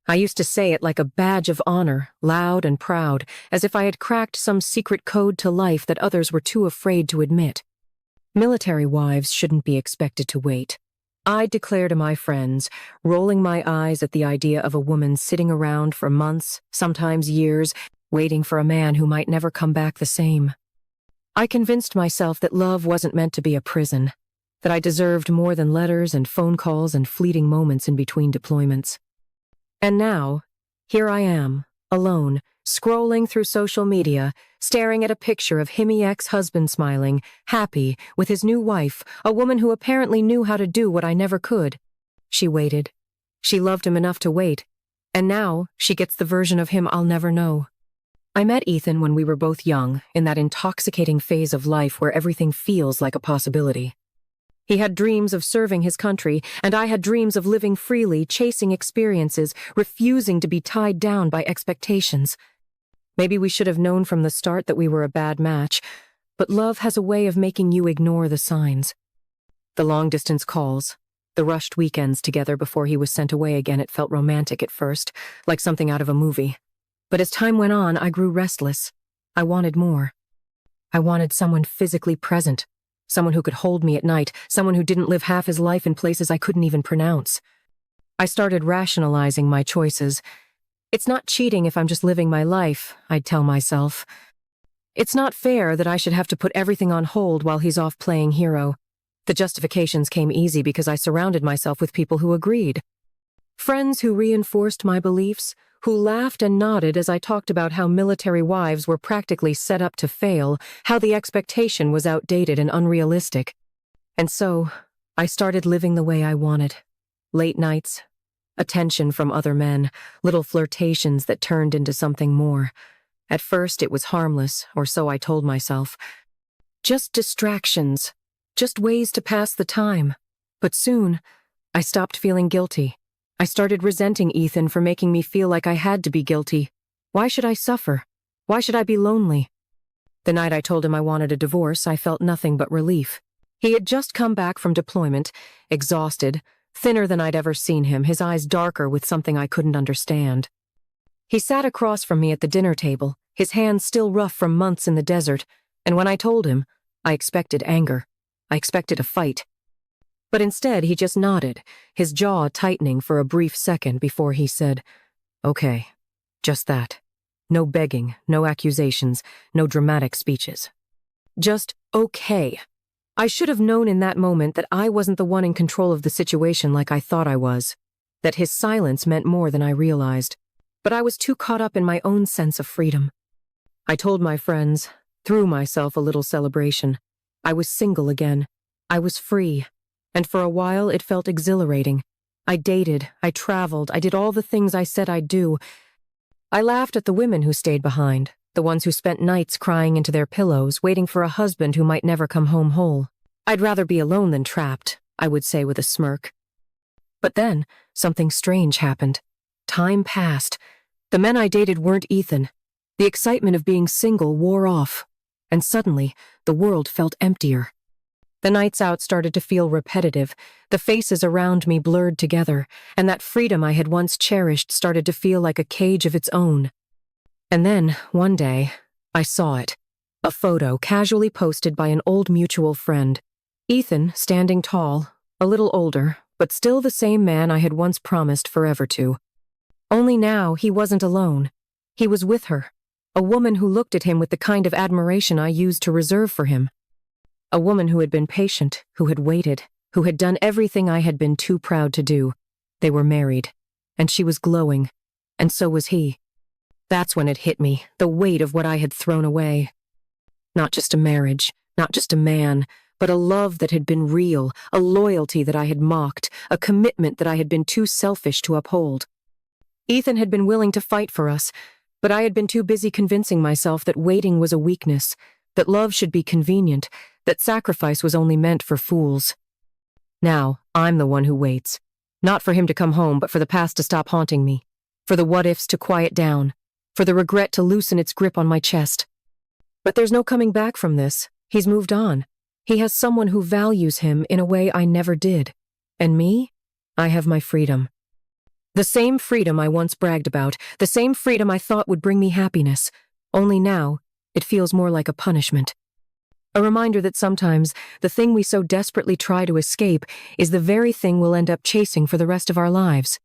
I used to say it like a badge of honor, loud and proud, as if I had cracked some secret code to life that others were too afraid to admit. Military wives shouldn't be expected to wait. I'd declare to my friends, rolling my eyes at the idea of a woman sitting around for months, sometimes years, waiting for a man who might never come back the same. I convinced myself that love wasn't meant to be a prison, that I deserved more than letters and phone calls and fleeting moments in between deployments. And now, here I am, alone, scrolling through social media, staring at a picture of himmy ex-husband smiling, happy, with his new wife, a woman who apparently knew how to do what I never could. She waited. She loved him enough to wait. And now, she gets the version of him I'll never know. I met Ethan when we were both young, in that intoxicating phase of life where everything feels like a possibility. He had dreams of serving his country, and I had dreams of living freely, chasing experiences, refusing to be tied down by expectations. Maybe we should have known from the start that we were a bad match, but love has a way of making you ignore the signs. The long-distance calls, the rushed weekends together before he was sent away again, it felt romantic at first, like something out of a movie. But as time went on, I grew restless. I wanted more. I wanted someone physically present. Someone who could hold me at night, someone who didn't live half his life in places I couldn't even pronounce. I started rationalizing my choices. It's not cheating if I'm just living my life, I'd tell myself. It's not fair that I should have to put everything on hold while he's off playing hero. The justifications came easy because I surrounded myself with people who agreed. Friends who reinforced my beliefs, who laughed and nodded as I talked about how military wives were practically set up to fail, how the expectation was outdated and unrealistic. And so, I started living the way I wanted. Late nights, attention from other men, little flirtations that turned into something more. At first it was harmless, or so I told myself. Just distractions, just ways to pass the time. But soon, I stopped feeling guilty. I started resenting Ethan for making me feel like I had to be guilty. Why should I suffer? Why should I be lonely? The night I told him I wanted a divorce, I felt nothing but relief. He had just come back from deployment, exhausted, thinner than I'd ever seen him, his eyes darker with something I couldn't understand. He sat across from me at the dinner table, his hands still rough from months in the desert, and when I told him, I expected anger. I expected a fight. But instead, he just nodded, his jaw tightening for a brief second before he said, "Okay, just that. No begging, no accusations, no dramatic speeches. Just okay." I should have known in that moment that I wasn't the one in control of the situation like I thought I was, that his silence meant more than I realized. But I was too caught up in my own sense of freedom. I told my friends, threw myself a little celebration. I was single again. I was free. And for a while it felt exhilarating. I dated, I traveled, I did all the things I said I'd do. I laughed at the women who stayed behind, the ones who spent nights crying into their pillows, waiting for a husband who might never come home whole. I'd rather be alone than trapped, I would say with a smirk. But then, something strange happened. Time passed. The men I dated weren't Ethan. The excitement of being single wore off. And suddenly, the world felt emptier. The nights out started to feel repetitive, the faces around me blurred together, and that freedom I had once cherished started to feel like a cage of its own. And then, one day, I saw it. A photo casually posted by an old mutual friend. Ethan, standing tall, a little older, but still the same man I had once promised forever to. Only now, he wasn't alone. He was with her, a woman who looked at him with the kind of admiration I used to reserve for him. A woman who had been patient, who had waited, who had done everything I had been too proud to do. They were married, and she was glowing, and so was he. That's when it hit me, the weight of what I had thrown away. Not just a marriage, not just a man, but a love that had been real, a loyalty that I had mocked, a commitment that I had been too selfish to uphold. Ethan had been willing to fight for us, but I had been too busy convincing myself that waiting was a weakness, that love should be convenient, that sacrifice was only meant for fools. Now, I'm the one who waits. Not for him to come home, but for the past to stop haunting me. For the what-ifs to quiet down. For the regret to loosen its grip on my chest. But there's no coming back from this. He's moved on. He has someone who values him in a way I never did. And me? I have my freedom. The same freedom I once bragged about, the same freedom I thought would bring me happiness. Only now, it feels more like a punishment. A reminder that sometimes the thing we so desperately try to escape is the very thing we'll end up chasing for the rest of our lives.